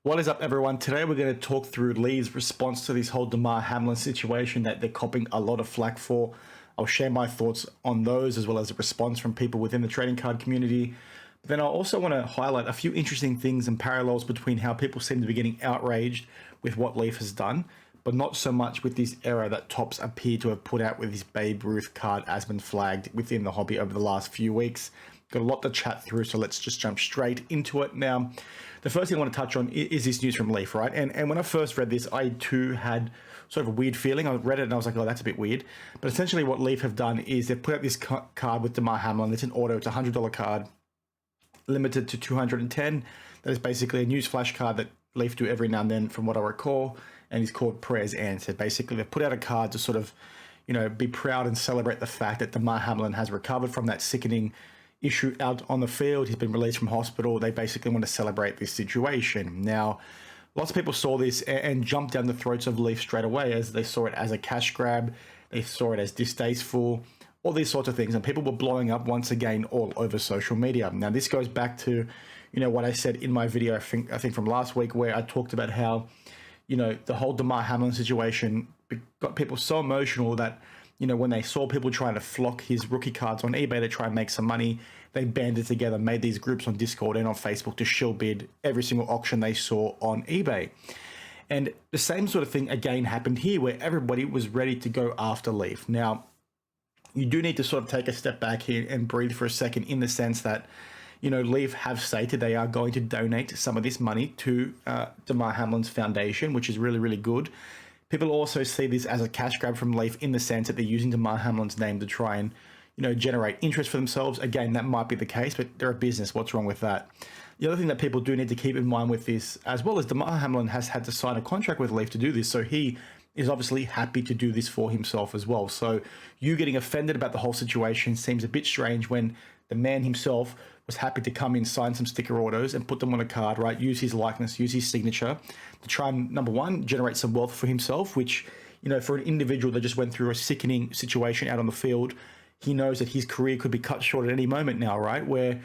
What is up, everyone? Today we're going to talk through Lee's response to this whole Damar Hamlin situation that they're copping a lot of flack for. I'll share my thoughts on those as well as a response from people within the trading card community. But then I also want to highlight a few interesting things and parallels between how people seem to be getting outraged with what Leaf has done, but not so much with this error that Topps appear to have put out with this Babe Ruth card as been flagged within the hobby over the last few weeks. Got a lot to chat through, so let's just jump straight into it. Now, the first thing I want to touch on is this news from Leaf, right? And when I first read this, I too had sort of a weird feeling. I read it and I was like, oh, that's a bit weird. But essentially what Leaf have done is they've put out this card with Damar Hamlin. It's an auto. It's a $100 card, limited to 210. That is basically a news flash card that Leaf do every now and then, from what I recall, and it's called Prayers Answered. Basically, they've put out a card to sort of, be proud and celebrate the fact that Damar Hamlin has recovered from that sickening issue out on the field. He's been released from hospital. They basically want to celebrate this situation. Now, lots of people saw this and jumped down the throats of Leaf straight away, as they saw it as a cash grab. They saw it as distasteful, all these sorts of things. And people were blowing up once again all over social media. Now, this goes back to, what I said in my video, I think from last week, where I talked about how, the whole Damar Hamlin situation got people so emotional that, when they saw people trying to flock his rookie cards on eBay to try and make some money, they banded together, made these groups on Discord and on Facebook to shill bid every single auction they saw on eBay. And the same sort of thing again happened here, where everybody was ready to go after Leaf. Now, you do need to sort of take a step back here and breathe for a second, in the sense that, Leaf have stated they are going to donate some of this money to Damar Hamlin's foundation, which is really, really good. People also see this as a cash grab from Leaf, in the sense that they're using Damar Hamlin's name to try and, generate interest for themselves. Again, that might be the case, but they're a business. What's wrong with that? The other thing that people do need to keep in mind with this, as well as Damar Hamlin has had to sign a contract with Leaf to do this, so he is obviously happy to do this for himself as well. So you getting offended about the whole situation seems a bit strange when the man himself was happy to come in, sign some sticker autos and put them on a card, right? Use his likeness, use his signature to try and, number one, generate some wealth for himself, which, for an individual that just went through a sickening situation out on the field, he knows that his career could be cut short at any moment now, right? Where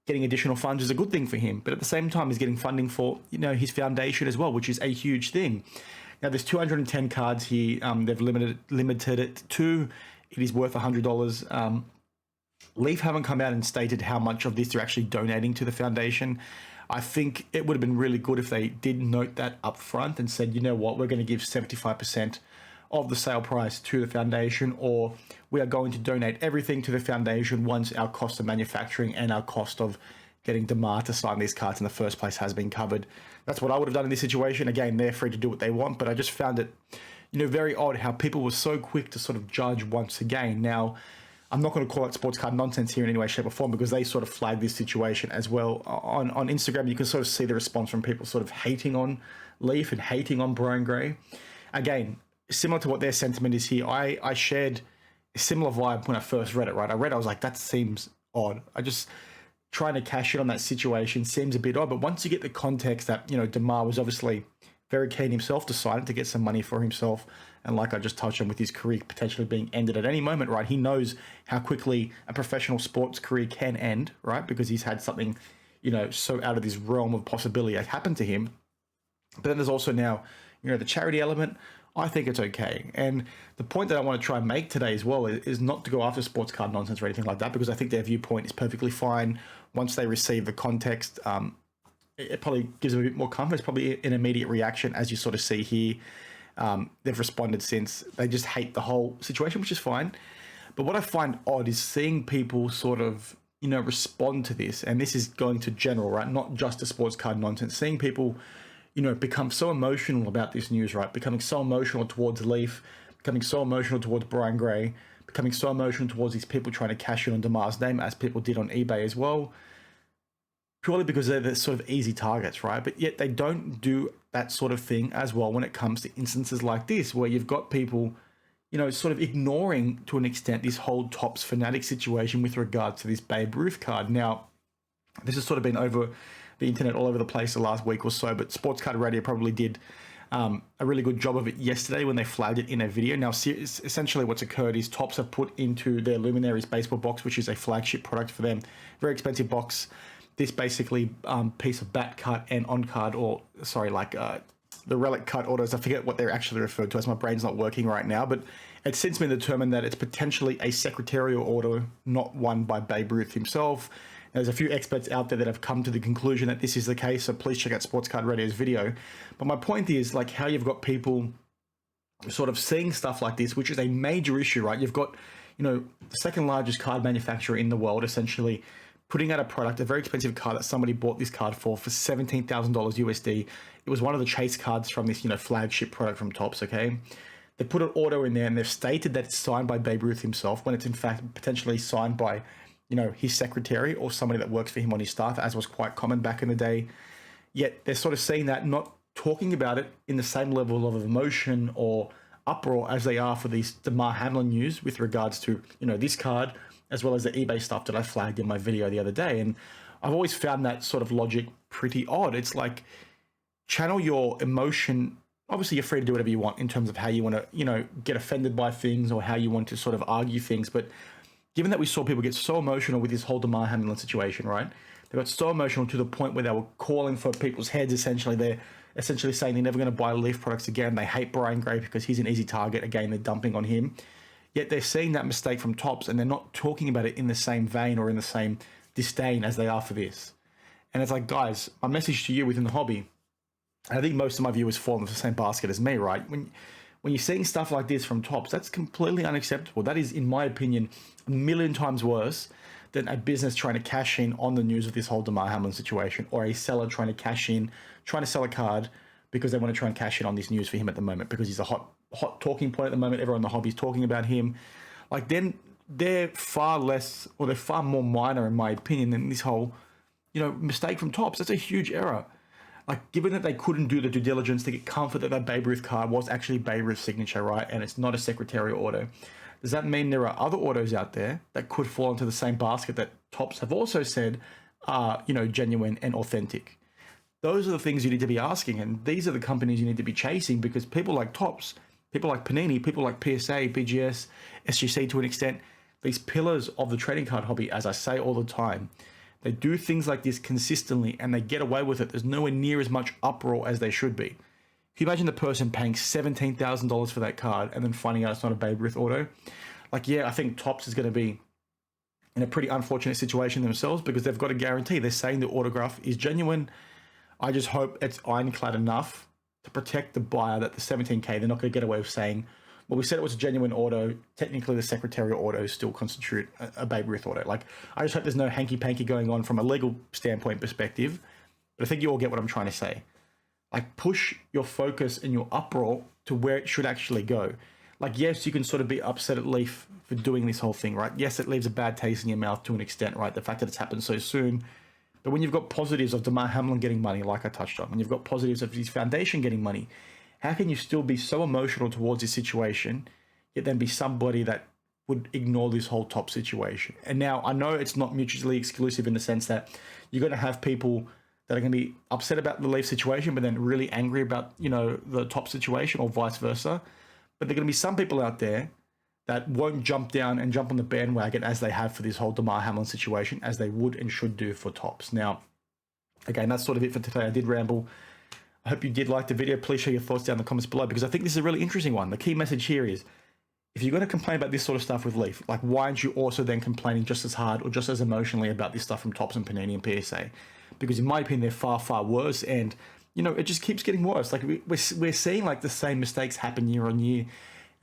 getting additional funds is a good thing for him. But at the same time, he's getting funding for, his foundation as well, which is a huge thing. Now, there's 210 cards here. They've limited it to, it is worth $100. Leaf haven't come out and stated how much of this they're actually donating to the foundation. I think it would have been really good if they did note that up front and said, you know what, we're going to give 75% of the sale price to the foundation, or we are going to donate everything to the foundation once our cost of manufacturing and our cost of getting Damar to sign these cards in the first place has been covered. That's what I would have done in this situation. Again, they're free to do what they want, but I just found it, very odd how people were so quick to sort of judge once again. Now, I'm not going to call it sports card nonsense here in any way, shape or form, because they sort of flagged this situation as well. On Instagram, you can sort of see the response from people sort of hating on Leaf and hating on Brian Gray. Again, similar to what their sentiment is here, I shared a similar vibe when I first read it, right? I was like, that seems odd. I just trying to cash in on that situation seems a bit odd. But once you get the context that, Damar was obviously very keen himself to sign it to get some money for himself. And like I just touched on, with his career potentially being ended at any moment, right? He knows how quickly a professional sports career can end, right? Because he's had something, so out of this realm of possibility happen to him. But then there's also now, the charity element. I think it's okay. And the point that I want to try and make today as well is not to go after sports card nonsense or anything like that, because I think their viewpoint is perfectly fine once they receive the context. It probably gives them a bit more confidence, probably an immediate reaction, as you sort of see here. They've responded since. They just hate the whole situation, which is fine. But what I find odd is seeing people sort of, respond to this. And this is going to general, right? Not just the sports card nonsense. Seeing people, become so emotional about this news, right? Becoming so emotional towards Leaf, becoming so emotional towards Brian Gray, becoming so emotional towards these people trying to cash in on Damar's name, as people did on eBay as well. Purely because they're the sort of easy targets, right? But yet they don't do that sort of thing as well when it comes to instances like this, where you've got people, sort of ignoring to an extent this whole Topps fanatic situation with regards to this Babe Ruth card. Now, this has sort of been over the internet all over the place the last week or so, but Sports Card Radio probably did a really good job of it yesterday when they flagged it in a video. Now, essentially what's occurred is Topps have put into their Luminaries Baseball box, which is a flagship product for them, very expensive box. this basically piece of bat cut and on card, or sorry, like the relic cut autos. I forget what they're actually referred to as. My brain's not working right now, but it's since been determined that it's potentially a secretarial auto, not one by Babe Ruth himself. There's a few experts out there that have come to the conclusion that this is the case, so please check out Sports Card Radio's video. But my point is, like, how you've got people sort of seeing stuff like this, which is a major issue, right? You've got, you know, the second largest card manufacturer in the world essentially putting out a product, a very expensive card that somebody bought this card for $17,000 USD. It was one of the chase cards from this, you know, flagship product from Topps, okay? They put an auto in there and they've stated that it's signed by Babe Ruth himself when it's in fact potentially signed by, you know, his secretary or somebody that works for him on his staff, as was quite common back in the day. Yet they're sort of seeing that, not talking about it in the same level of emotion or uproar as they are for these Damar Hamlin news with regards to, you know, this card, as well as the eBay stuff that I flagged in my video the other day. And I've always found that sort of logic pretty odd. It's like, channel your emotion. Obviously, you're free to do whatever you want in terms of how you want to, you know, get offended by things or how you want to sort of argue things. But given that we saw people get so emotional with this whole Damar Hamlin situation, right? They got so emotional to the point where they were calling for people's heads, essentially. They're essentially saying they're never going to buy Leaf products again. They hate Brian Gray because he's an easy target. Again, they're dumping on him. Yet they're seeing that mistake from Topps and they're not talking about it in the same vein or in the same disdain as they are for this. And it's like, guys, my message to you within the hobby, and I think most of my viewers fall into the same basket as me, right? When you're seeing stuff like this from Topps, that's completely unacceptable. That is, in my opinion, a million times worse than a business trying to cash in on the news of this whole Damar Hamlin situation, or a seller trying to cash in, trying to sell a card because they want to try and cash in on this news for him at the moment because he's a hot talking point at the moment. Everyone in the hobby is talking about him. Like, then they're far less, or they're far more minor, in my opinion, than this whole, you know, mistake from Topps. That's a huge error. Like, given that they couldn't do the due diligence to get comfort that that Babe Ruth card was actually Babe Ruth's signature, right? And it's not a secretarial auto. Does that mean there are other autos out there that could fall into the same basket that Topps have also said are, you know, genuine and authentic? Those are the things you need to be asking, and these are the companies you need to be chasing, because people like Topps, people like Panini, people like PSA, BGS, SGC to an extent, these pillars of the trading card hobby, as I say all the time, they do things like this consistently and they get away with it. There's nowhere near as much uproar as they should be. If you imagine the person paying $17,000 for that card and then finding out it's not a Babe Ruth auto, like, yeah, I think Topps is going to be in a pretty unfortunate situation themselves because they've got a guarantee. They're saying the autograph is genuine. I just hope it's ironclad enough to protect the buyer that the 17K, they're not going to get away with saying, well, we said it was a genuine auto. Technically, the secretarial autos still constitute a Babe Ruth auto. Like, I just hope there's no hanky-panky going on from a legal standpoint perspective. But I think you all get what I'm trying to say. Like, push your focus and your uproar to where it should actually go. Like, yes, you can sort of be upset at Leaf for doing this whole thing, right? Yes, it leaves a bad taste in your mouth to an extent, right? The fact that it's happened so soon. But when you've got positives of Damar Hamlin getting money, like I touched on, when you've got positives of his foundation getting money, how can you still be so emotional towards this situation, yet then be somebody that would ignore this whole top situation? And now, I know it's not mutually exclusive in the sense that you're going to have people that are going to be upset about the Leaf situation, but then really angry about, you know, the top situation, or vice versa. But there are going to be some people out there that won't jump down and jump on the bandwagon as they have for this whole Damar Hamlin situation, as they would and should do for Topps. Now, again, that's sort of it for today. I did ramble. I hope you did like the video. Please share your thoughts down in the comments below, because I think this is a really interesting one. The key message here is, if you're going to complain about this sort of stuff with Leaf, like, why aren't you also then complaining just as hard or just as emotionally about this stuff from Topps and Panini and PSA? Because in my opinion, they're far, far worse. And, you know, it just keeps getting worse. Like, we're seeing like the same mistakes happen year on year.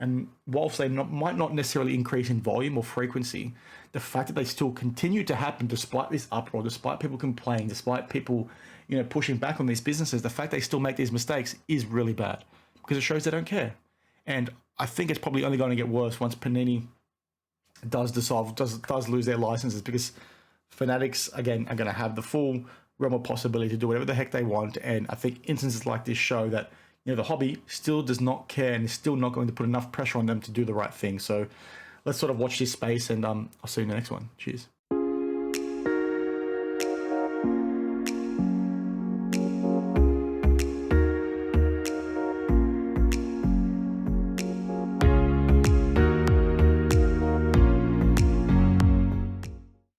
And whilst they might not necessarily increase in volume or frequency, the fact that they still continue to happen despite this uproar, despite people complaining, despite people, you know, pushing back on these businesses, the fact they still make these mistakes is really bad, because it shows they don't care. And I think it's probably only going to get worse once Panini does lose their licenses, because Fanatics, again, are going to have the full realm of possibility to do whatever the heck they want. And I think instances like this show that, you know, the hobby still does not care and is still not going to put enough pressure on them to do the right thing. So let's sort of watch this space, and I'll see you in the next one. Cheers.